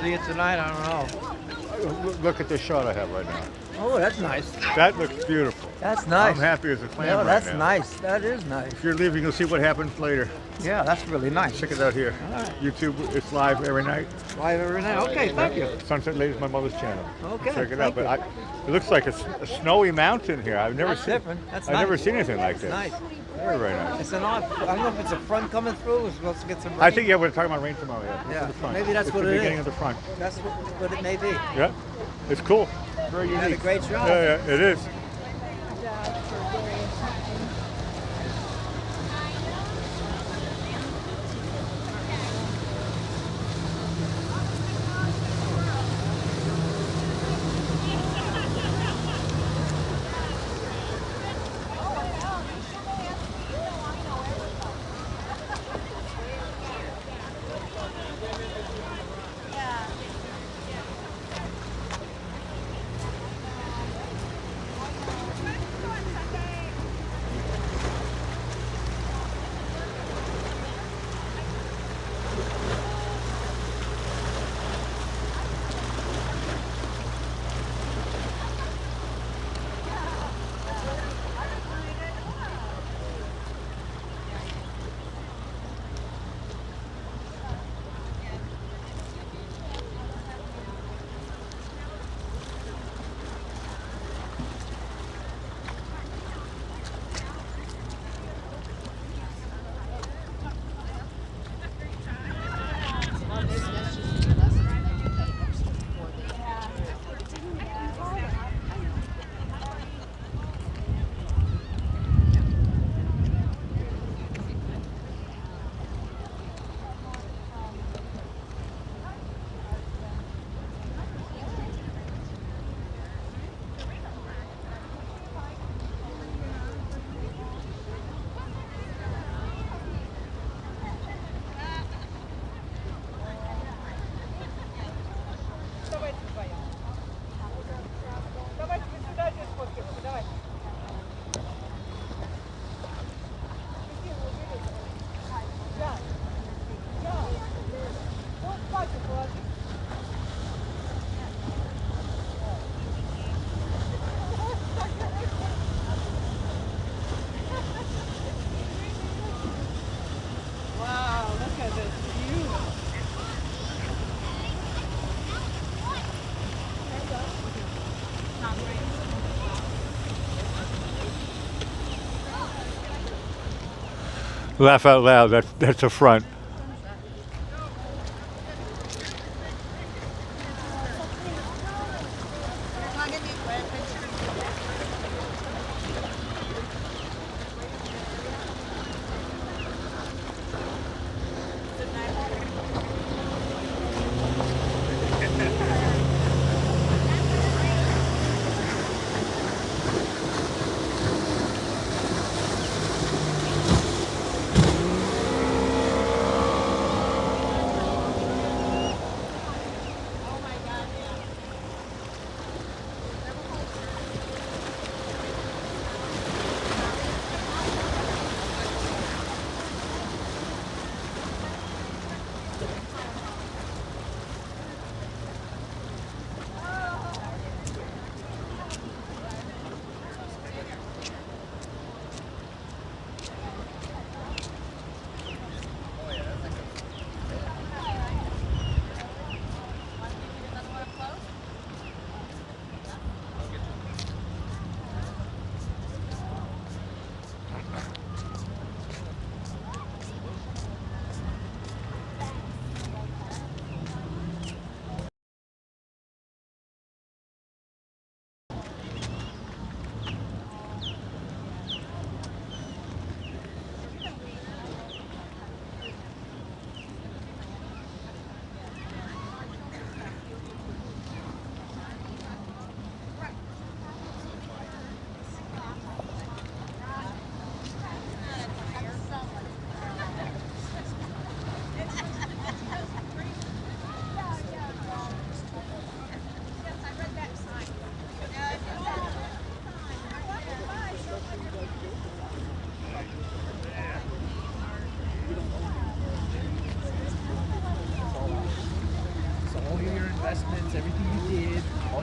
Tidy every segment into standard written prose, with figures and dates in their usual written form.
see it tonight. I don't know. Look at the shot I have right now. Oh, that's nice. That looks beautiful. That's nice. I'm happy as a clam No, right that's now. nice. That is nice. If you're leaving, you'll see what happens later. Yeah, that's really nice. Check it out here. All right. YouTube, it's live every night. Live every night. Okay, thank you. Sunset Ladies, my mother's channel. Okay, Check it thank out. you. But it looks like a snowy mountain here. I've never That's seen. different. That's I've nice. never seen anything like this. Nice. Very, very nice. It's an odd. I don't know if it's a front coming through. We're supposed to get some rain. I think we're talking about rain tomorrow. Yeah. Yeah, The front. maybe that's it's what the it is. beginning of the front. That's what it may be. Yeah. It's cool. Very You unique. had a great shot. Yeah, it is. Wow, look at this view. Laugh out loud. That's the front.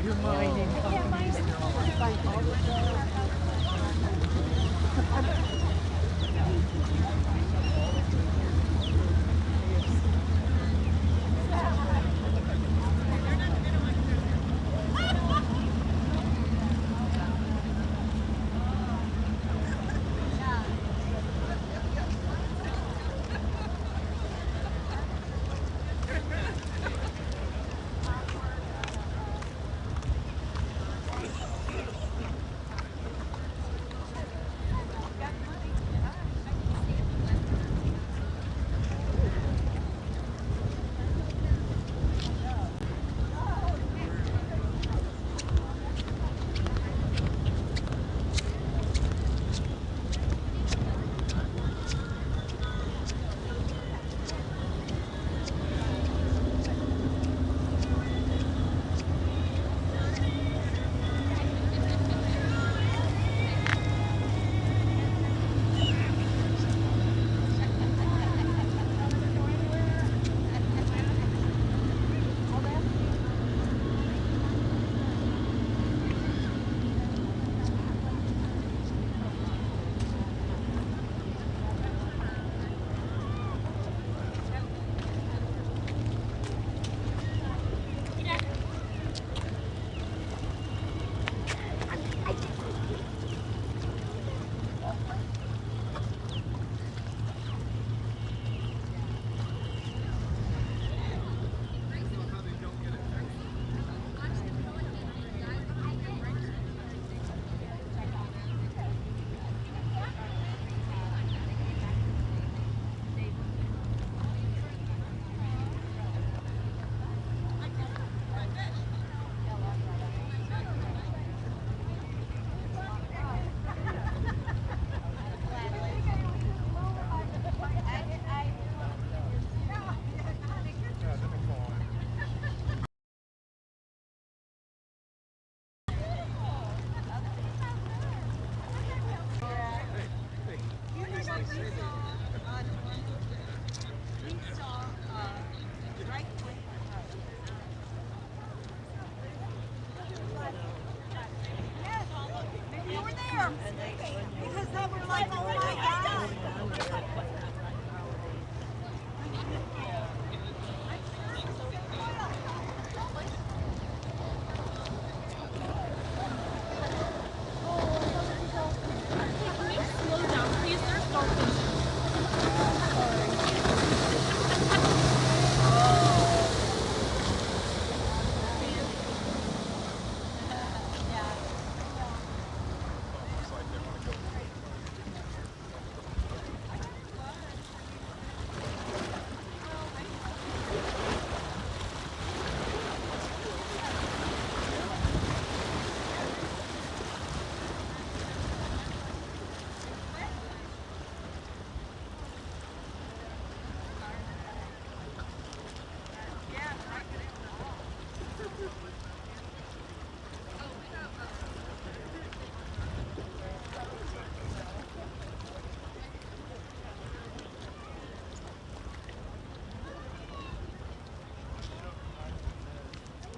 Your mining companies. Because they were like, oh my God. Slow down, please. There's dolphins.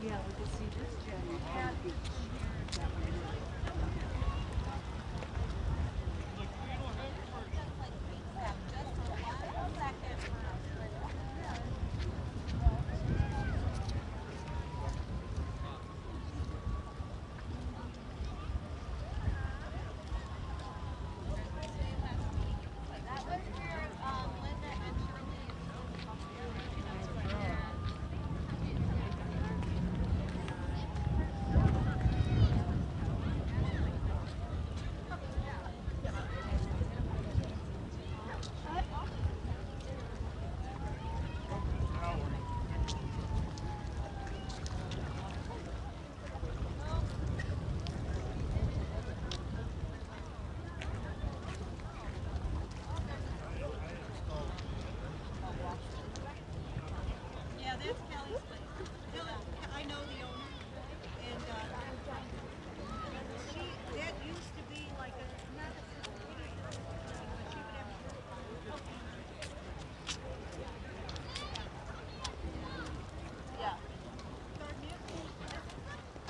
Yeah, we can see this Jetty.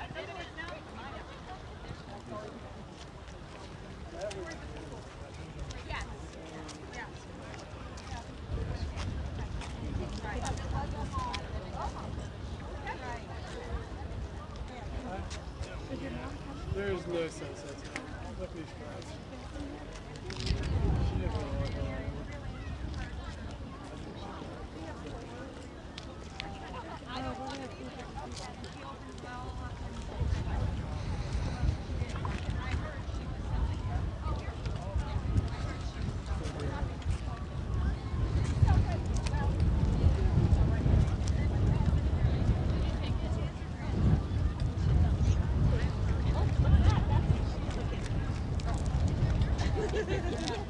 I think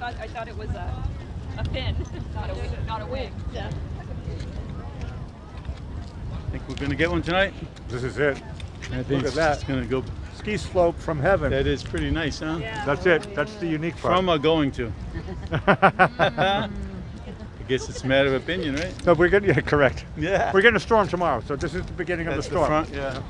I thought it was a pin, not a wig. Yeah. Think we're gonna get one tonight? This is it. I think Look at that. It's gonna go. Ski slope from heaven. That is pretty nice, huh? That's it. That's the unique part. From or going to? I guess it's a matter of opinion, right? No, we're getting, yeah, correct. Yeah. We're getting a storm tomorrow, so this is the beginning That's of the storm. front, yeah.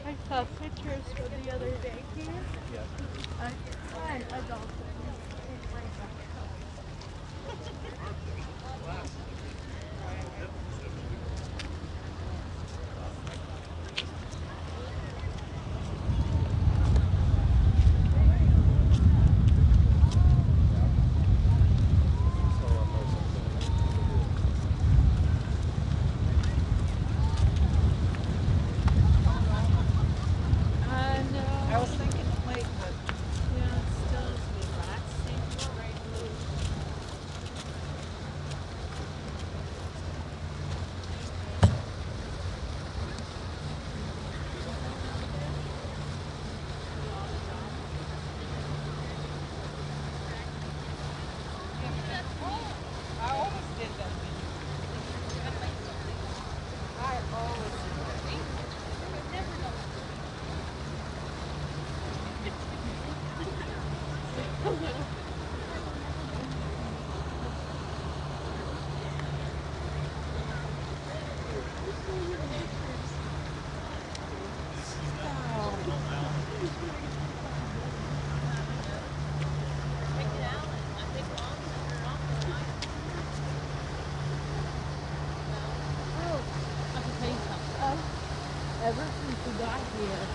I saw pictures from the other day here. Yeah. And adults. I was thinking late, but Yeah, it still is relaxing. Right. I always did that. I always did that. I have to tell you something. Ever since we got here,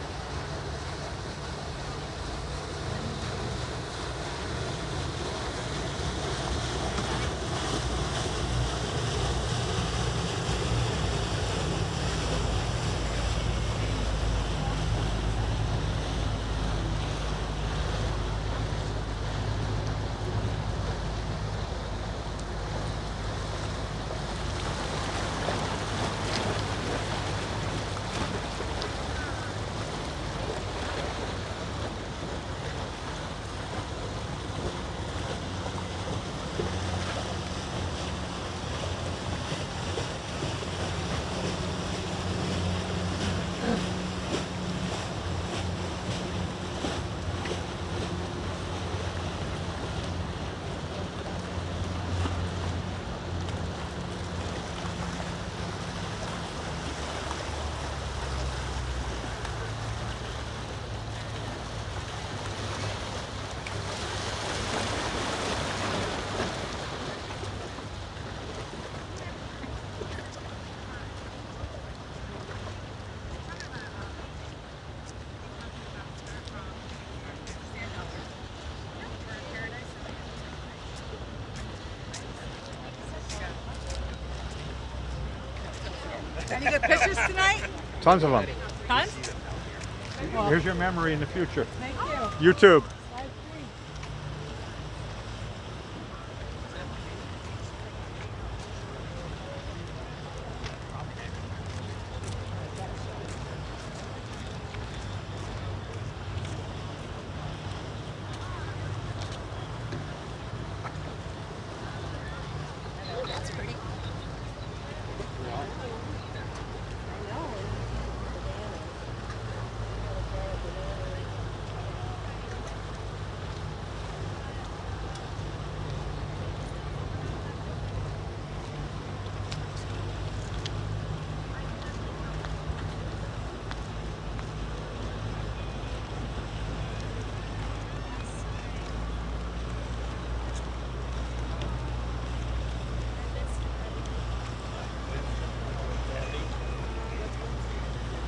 Any good pictures tonight? Tons of them. Tons? Here's your memory in the future. Thank you. YouTube.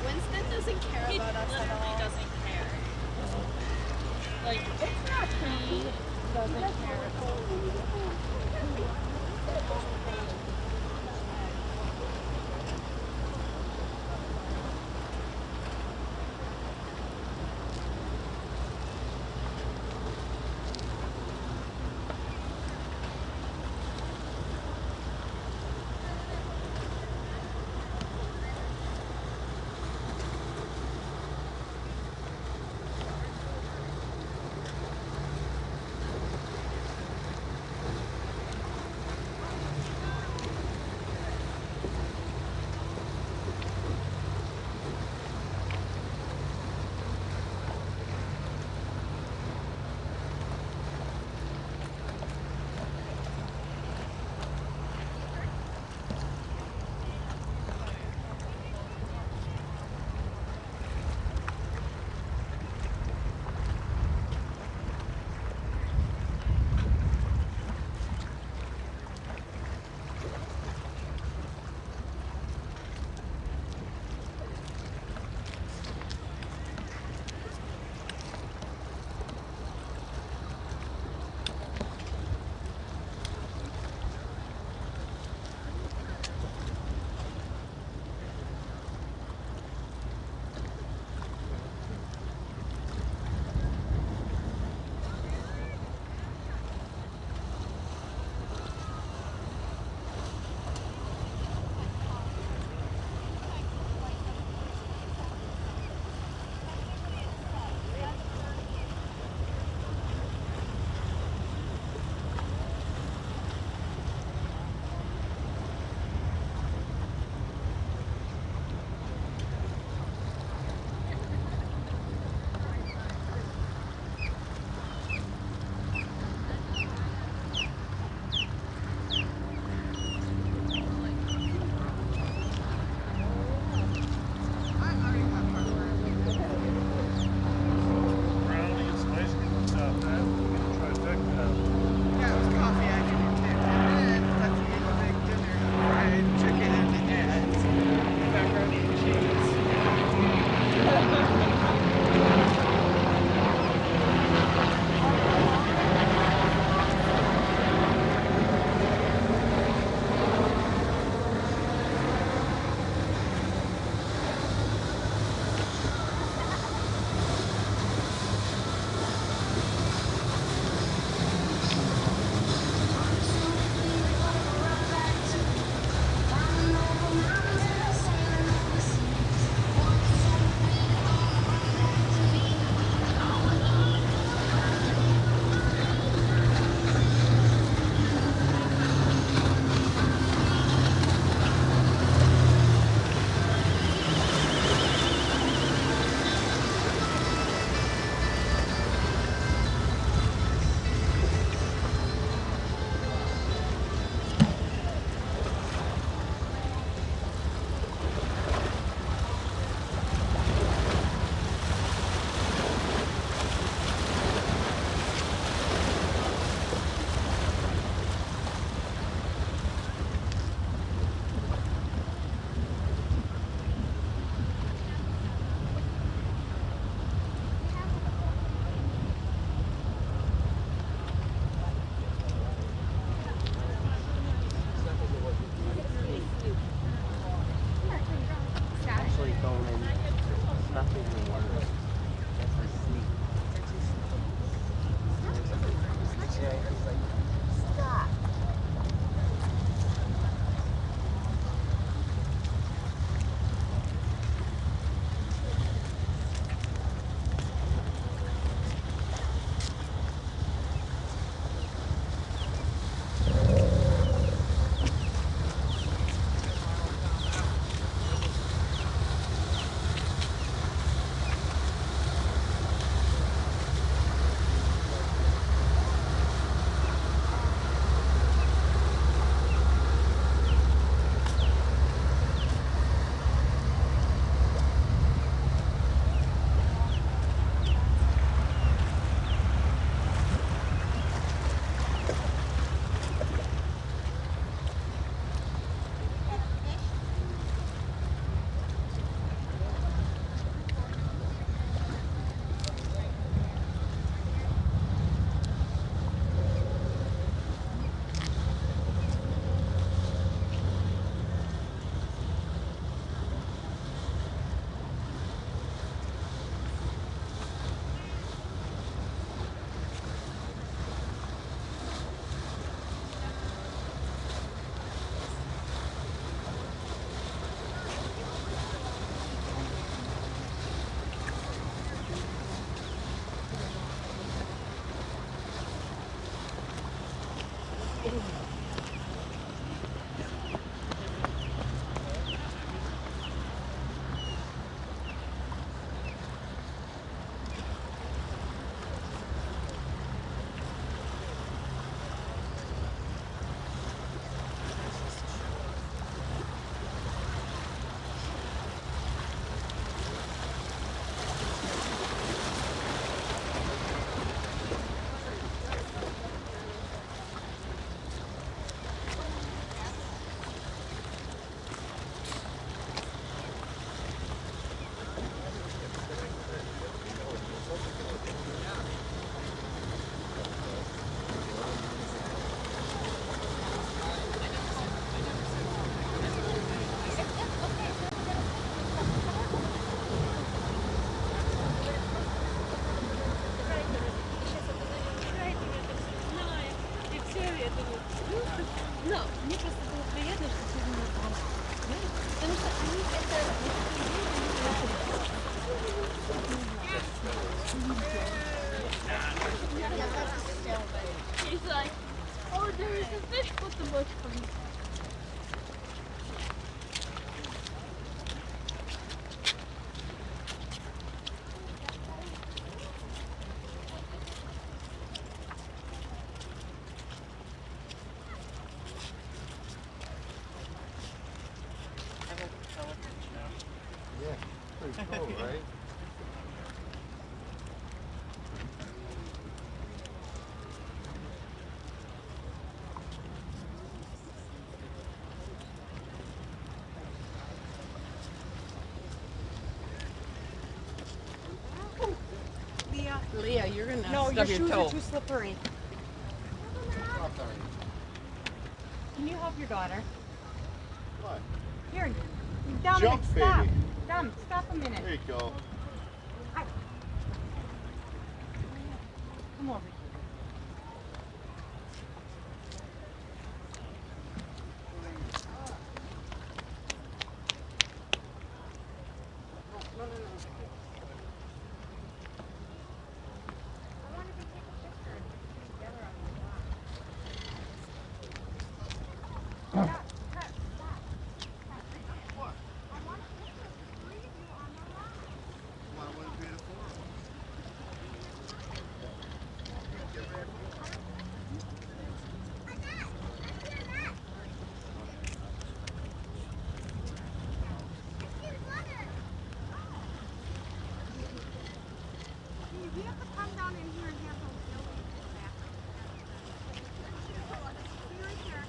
Winston doesn't care He about us at literally all. doesn't care. Like, it's not he doesn't care. No, мне просто было приятно, что сегодня было. Потому что они это... He's like, oh, there is a fish with the bush for me. Pretty cool, right? Leah, you're gonna No, stub your your shoes toe. are too slippery. Can you help your daughter? What? Here, Dominic, Jump, stop. baby. Dom, stop a minute. There you go. Come over. We have to come down in here and have those buildings in the bathroom. Be right there.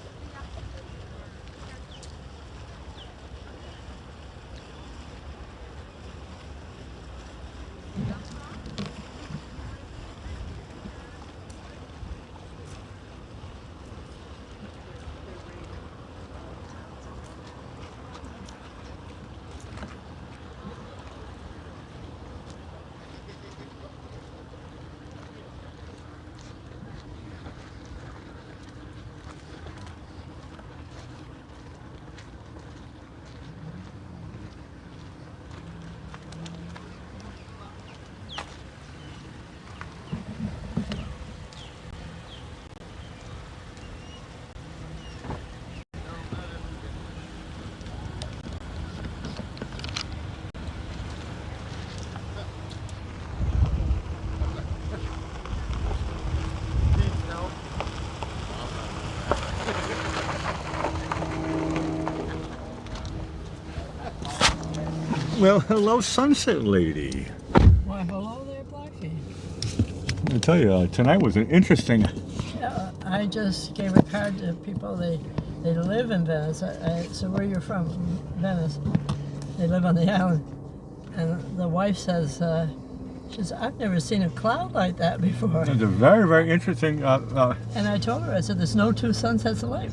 Well, hello, Sunset Lady. Why, hello there, Blackie. I tell you, tonight was an interesting. I just gave a card to people. They live in Venice. So where you're from? Venice. They live on the island. And the wife says, she says, I've never seen a cloud like that before. It's a very, very interesting. And I told her, I said, there's no two sunsets alike.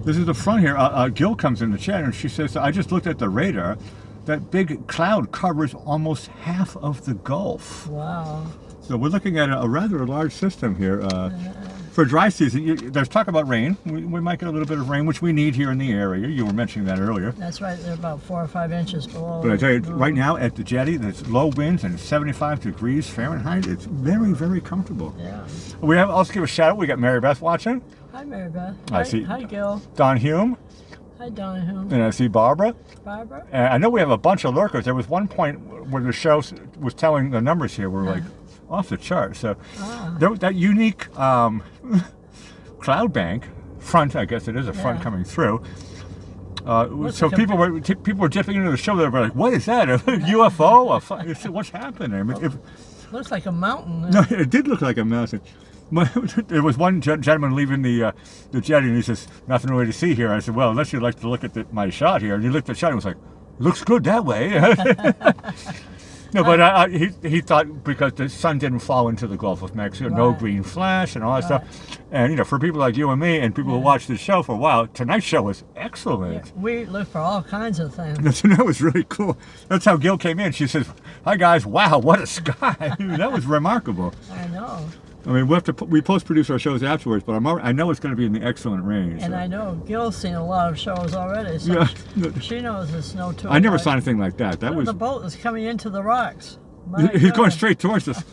This is the front here. Gil comes in the chat and she says, I just looked at the radar. That big cloud covers almost half of the Gulf. Wow. So we're looking at a rather large system here. For dry season, there's talk about rain. We might get a little bit of rain, which we need here in the area. You were mentioning that earlier. That's right. They're about 4 or 5 inches below. But I tell you, right now at the Jetty, there's low winds and 75 degrees Fahrenheit. It's very, very comfortable. Yeah. We have. I'll give a shout out. We got Mary Beth watching. Hi, Mary Beth. I see. Hi, Gil. Don Hume. Hi, Donahue. And I see Barbara. Barbara. And I know we have a bunch of lurkers. There was one point where the show was telling the numbers here were like off the chart. So that unique cloud bank front, I guess it is a front coming through. So people were dipping into the show. They were like, "What is that? A UFO? What's happening?" I mean, Looks like a mountain. no, it did look like a mountain. There was one gentleman leaving the Jetty, and he says, "Nothing really to see here." I said, "Well, unless you'd like to look at my shot here." And he looked at the shot and was like, "Looks good that way." No, but he thought because the sun didn't fall into the Gulf of Mexico, no green flash and all that stuff. And for people like you and me and people who watch the show for a while, tonight's show was excellent. Yeah, we look for all kinds of things. That was really cool. That's how Gil came in. She says, "Hi guys, wow, what a sky!" That was remarkable. I know. I mean, we post-produce our shows afterwards, but I know it's going to be in the excellent range. And so. I know Gil's seen a lot of shows already, so she knows the snow too. I never saw anything like that. That was the boat is coming into the rocks. My he's God. going straight towards us.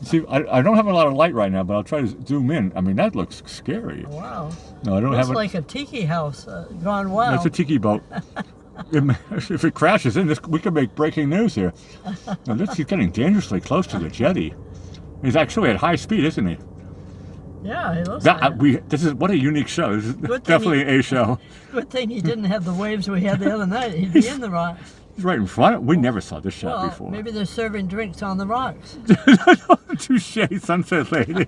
See, I don't have a lot of light right now, but I'll try to zoom in. I mean, that looks scary. Wow. No, I don't Looks have like a tiki house gone wild. That's a tiki boat. If it crashes in this, we could make breaking news here. Now, he's getting dangerously close to the Jetty. He's actually at high speed, isn't he? Yeah, he looks like it. This is what a unique show. This is definitely a show. Good thing he didn't have the waves we had the other night. He'd be in the rocks. He's right in front. We never saw this shot Well, before. maybe they're serving drinks on the rocks. Touche, Sunset Lady.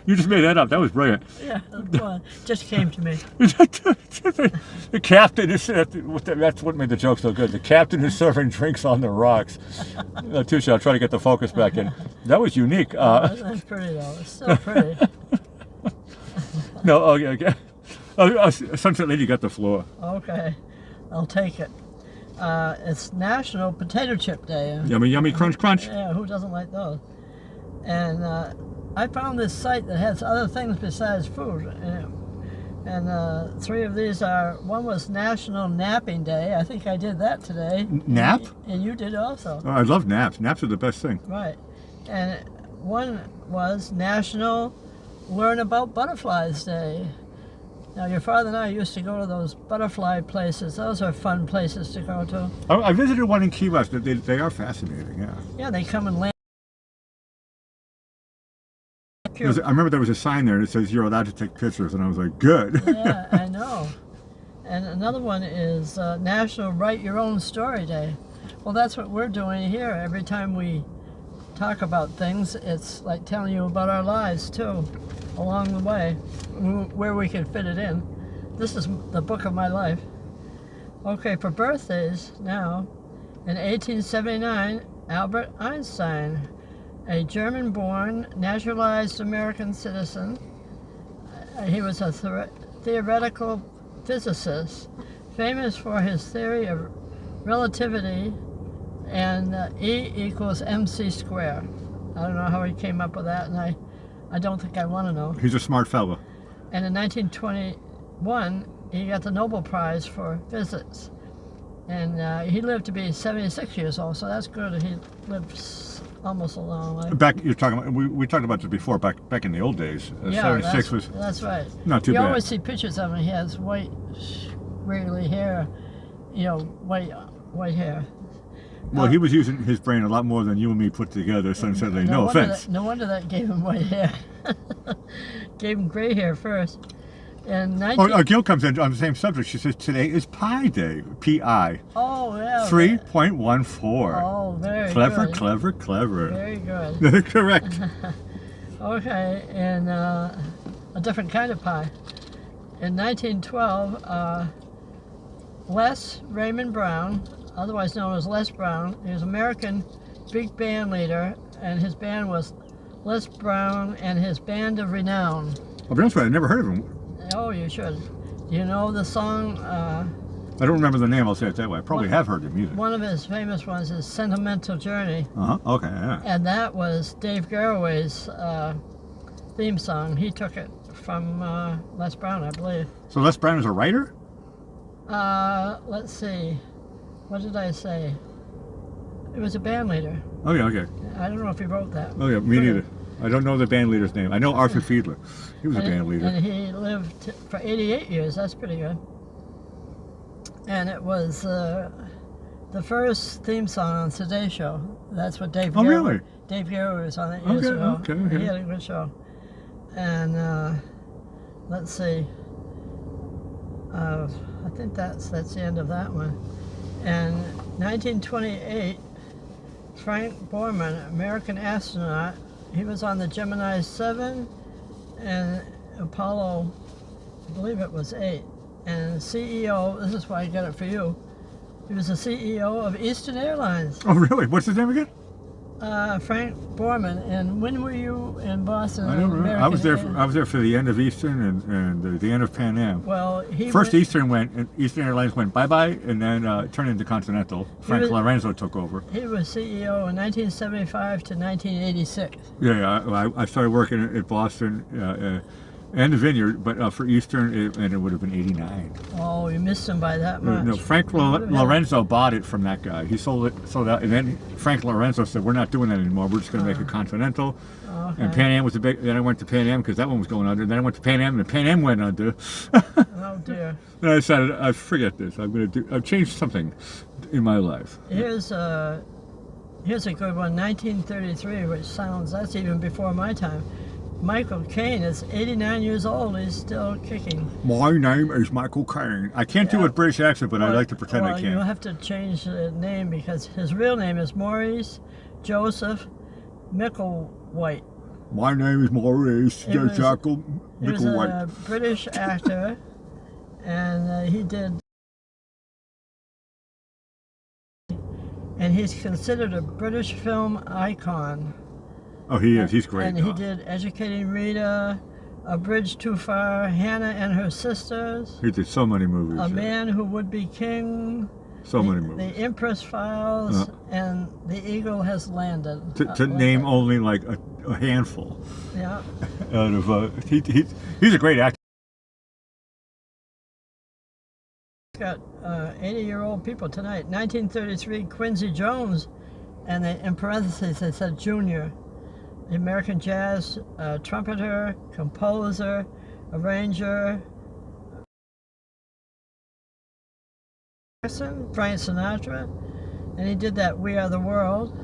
You just made that up. That was brilliant. Yeah, well, just came to me. The captain is. That's what made the joke so good. The captain is serving drinks on the rocks. Touche, I'll try to get the focus back in. That was unique. That's pretty though. It's still pretty. No, okay. Sunset Lady got the floor. Okay, I'll take it. It's National Potato Chip Day. Yummy, yummy, crunch, crunch. Yeah, who doesn't like those? And I found this site that has other things besides food. And 3 of these are, one was National Napping Day. I think I did that today. Nap? And you did also. Oh, I love naps. Naps are the best thing. Right. And one was National Learn About Butterflies Day. Now, your father and I used to go to those butterfly places. Those are fun places to go to. I visited one in Key West. They are fascinating, yeah. Yeah, they come and land. I remember there was a sign there that says you're allowed to take pictures, and I was like, good. Yeah, I know. And another one is National Write Your Own Story Day. Well, that's what we're doing here. Every time we talk about things, it's like telling you about our lives, too, along the way, where we can fit it in. This is the book of my life. Okay, for birthdays now, in 1879, Albert Einstein, a German-born, naturalized American citizen. He was a theoretical physicist, famous for his theory of relativity and E equals mc squared. I don't know how he came up with that, and I don't think I want to know. He's a smart fellow. And in 1921, he got the Nobel Prize for physics. And he lived to be 76 years old, so that's good. He lived almost a long life. You're talking about, we talked about this before, back in the old days. Yeah, 76 that's right. not too bad. You always see pictures of him. He has white, wiggly hair, white hair. Well, he was using his brain a lot more than you and me put together, Sunset Lady. No offense. No wonder that gave him white hair. Gave him gray hair first. And Gil comes in on the same subject. She says, today is Pi Day. P-I. Oh, yeah. 3.14. Oh, very clever, good. Clever, clever. Very good. Correct. Okay, and a different kind of pie. In 1912, Les Raymond Brown, otherwise known as Les Brown, he was an American big band leader, and his band was Les Brown and his Band of Renown. I'll be honest with you, I never heard of him. Oh, you should. Do you know the song? I don't remember the name, I'll say it that way. I probably have heard the music. One of his famous ones is Sentimental Journey. Uh-huh, okay, yeah. And that was Dave Garroway's theme song. He took it from Les Brown, I believe. So Les Brown is a writer? Let's see. What did I say? It was a band leader. Oh yeah, okay. I don't know if he wrote that. Oh yeah, me neither. I don't know the band leader's name. I know Arthur Fiedler. He was a band leader. And he lived for 88 years. That's pretty good. And it was the first theme song on Today Show. That's what Dave Oh, Garrett, really? Dave Garrett was on it years ago. Okay. He had a good show. And let's see. I think that's the end of that one. And 1928, Frank Borman, American astronaut, he was on the Gemini 7 and Apollo, I believe it was 8. And CEO, this is why I got it for you, he was the CEO of Eastern Airlines. Oh really? What's his name again? Frank Borman. And when were you in Boston? I don't remember. American I was there for the end of Eastern and the end of Pan Am. Well, he First went, Eastern Airlines went bye-bye, and then turned into Continental. Frank Lorenzo took over. he was CEO in 1975 to 1986. Yeah, I started working at Boston and the Vineyard, but for Eastern, and it would have been 89. Oh, you missed him by that much. No, Frank Lorenzo bought it from that guy. He sold out, and then Frank Lorenzo said, "We're not doing that anymore. We're just going to make a Continental." Okay. And Pan Am was a big. Then I went to Pan Am because that one was going under. And then I went to Pan Am, and Pan Am went under. Oh dear. And I decided, I forget this. I've changed something in my life. Here's a good one, 1933, which sounds, that's even before my time. Michael Caine is 89 years old. He's still kicking. My name is Michael Caine. I can't do a British accent, but I like to pretend I can. You'll have to change the name because his real name is Maurice Joseph Micklewhite. My name is Maurice Joseph He was a British actor, and he did. And he's considered a British film icon. Oh, he is. He's great. And he did Educating Rita, A Bridge Too Far, Hannah and Her Sisters. He did so many movies. A Man Who Would Be King. So many movies. The Empress Files and The Eagle Has Landed. To name only like a handful. Yeah. Out of he's a great actor. Got 80-year-old people tonight. 1933, Quincy Jones, and in parentheses they said Junior. The American jazz trumpeter, composer, arranger. Frank Sinatra, and he did that We Are the World.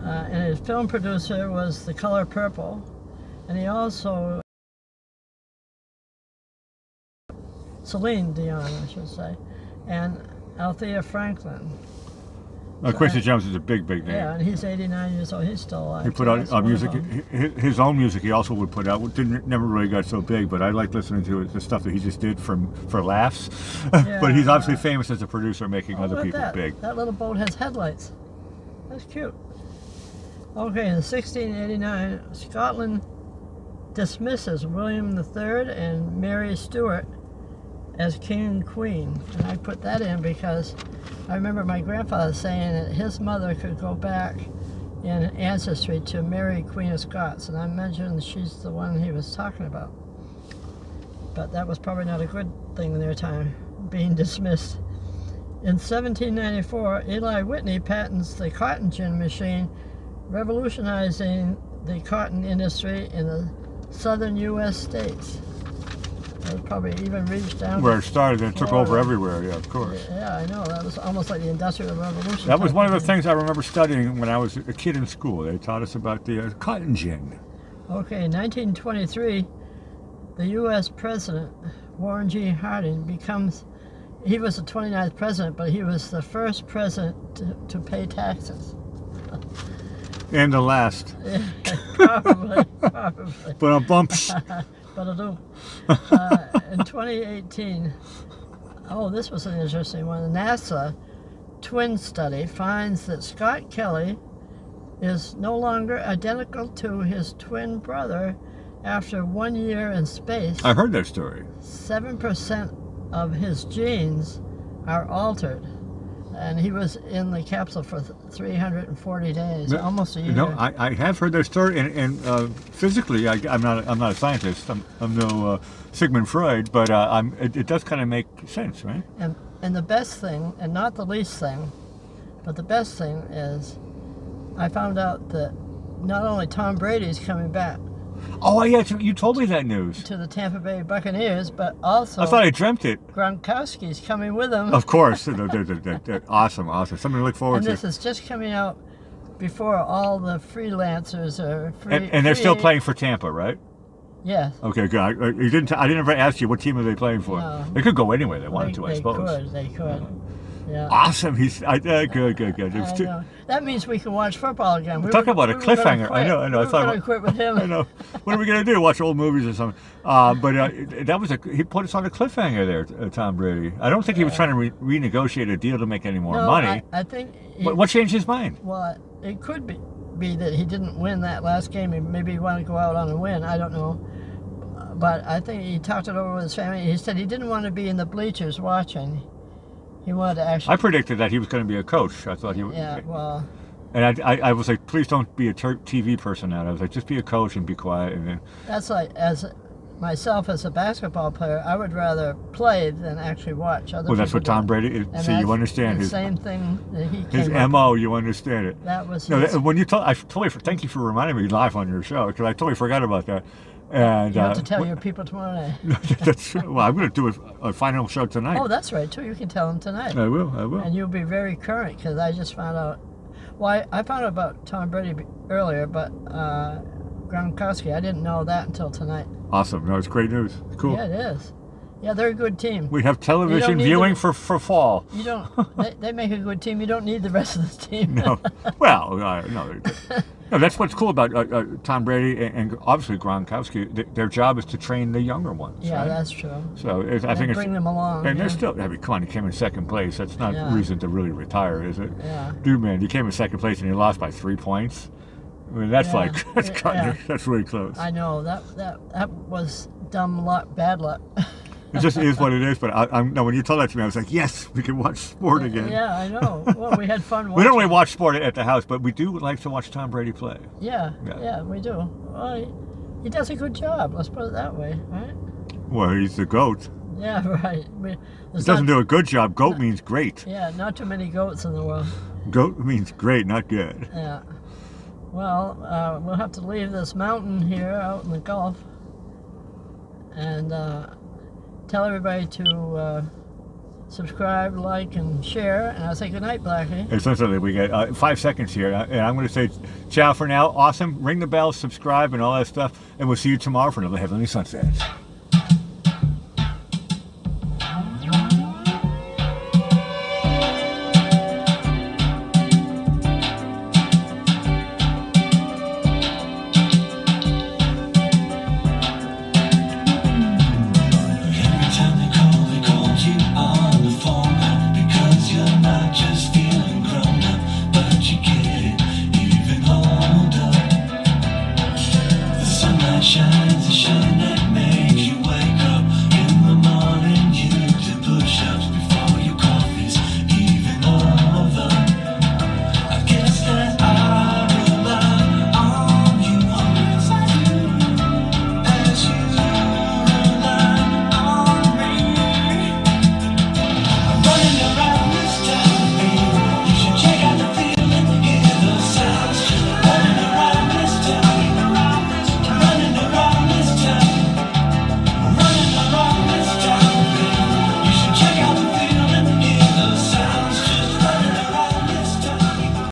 And his film producer was The Color Purple, and he also Celine Dion, I should say, and Althea Franklin. Quincy Jones is a big name. Yeah, and he's 89 years old. He's still alive. He put out music. His own music he also would put out. Never really got so big, but I like listening to the stuff that he just did for laughs. Yeah, but he's obviously famous as a producer, making other people big. That little boat has headlights. That's cute. Okay, in 1689, Scotland dismisses William III and Mary Stuart as king and queen. And I put that in because I remember my grandfather saying that his mother could go back in ancestry to Mary, Queen of Scots, and I mentioned she's the one he was talking about. But that was probably not a good thing in their time, being dismissed. In 1794, Eli Whitney patents the cotton gin machine, revolutionizing the cotton industry in the southern U.S. states. It probably even reached down where it started and took over everywhere. Yeah, of course. Yeah, I know. That was almost like the Industrial Revolution. That was one of the things I remember studying when I was a kid in school. They taught us about the cotton gin. Okay, in 1923, the U.S. President, Warren G. Harding, he was the 29th president, but he was the first president to pay taxes. And the last. Yeah, probably. But a bumps. But I do. In 2018, this was an interesting one. The NASA twin study finds that Scott Kelly is no longer identical to his twin brother after 1 year in space. I heard that story. 7% of his genes are altered, And he was in the capsule for 340 days, almost a year. No, I have heard that story, and physically, I'm not a scientist. I'm no Sigmund Freud, but it does kind of make sense, right? And the best thing, and not the least thing, but the best thing is, I found out that not only Tom Brady's coming back. Oh yeah, you told me that news. To the Tampa Bay Buccaneers, but also I thought I dreamt it. Gronkowski's coming with him. Of course, they're awesome. Something to look forward And to. this is just coming out before all the freelancers are free. And they're still playing for Tampa, right? Yes. Okay, good. I didn't ever ask you what team are they playing for. No. They could go anywhere they wanted to, I suppose. They could. Yeah. Awesome. Good. I know. That means we can watch football again. Talk about a cliffhanger. I know. We were going to quit with him. I know. What are we going to do? Watch old movies or something? But he put us on a cliffhanger there, Tom Brady. I don't think he was trying to renegotiate a deal to make any more money. I think. What changed his mind? Well, it could be that he didn't win that last game. Maybe he wanted to go out on a win. I don't know. But I think he talked it over with his family. He said he didn't want to be in the bleachers watching. He wanted to actually. I predicted that he was going to be a coach. I thought he would. Yeah, well. And I was like, please don't be a TV person now. I was like, just be a coach and be quiet. And then. That's like, as myself as a basketball player, I would rather play than actually watch other people. Well, that's what Tom Brady is. And see, you understand the his same thing that he his came up MO. with. You understand it. That was no. his, When you thank you for reminding me live on your show, because I totally forgot about that. And you have to tell your people tomorrow night. That's well, I'm going to do a final show tonight. Oh, that's right too. You can tell them tonight. I will. And you'll be very current because I just found out. Well, I found out about Tom Brady earlier, but Gronkowski, I didn't know that until tonight. Awesome. No, it's great news. Cool. Yeah, it is. Yeah, they're a good team. We have television viewing for fall. You don't. They make a good team. You don't need the rest of the team. No. Well, no. No, that's what's cool about Tom Brady and obviously Gronkowski. Their job is to train the younger ones. Yeah, right? That's true. So I think bring them along. And they're still. I mean, come on, he came in second place. That's not reason to really retire, is it? Yeah. Dude, man, you came in second place and you lost by 3 points. I mean, that's that's really close. I know that was dumb luck, bad luck. It just is what it is. But when you told that to me, I was like, yes, we can watch sport again. Yeah, I know. Well, we had fun watching. We don't really watch sport at the house, but we do like to watch Tom Brady play. Yeah, we do. Well, he does a good job. Let's put it that way, right? Well, he's the GOAT. Yeah, right. He doesn't do a good job. GOAT means great. Yeah, not too many goats in the world. GOAT means great, not good. Yeah. Well, we'll have to leave this mountain here out in the Gulf and tell everybody to subscribe, like, and share. And I'll say good night, Blackie. Essentially, we get 5 seconds here. And I'm going to say ciao for now. Awesome. Ring the bell, subscribe, and all that stuff. And we'll see you tomorrow for another Heavenly Sunset.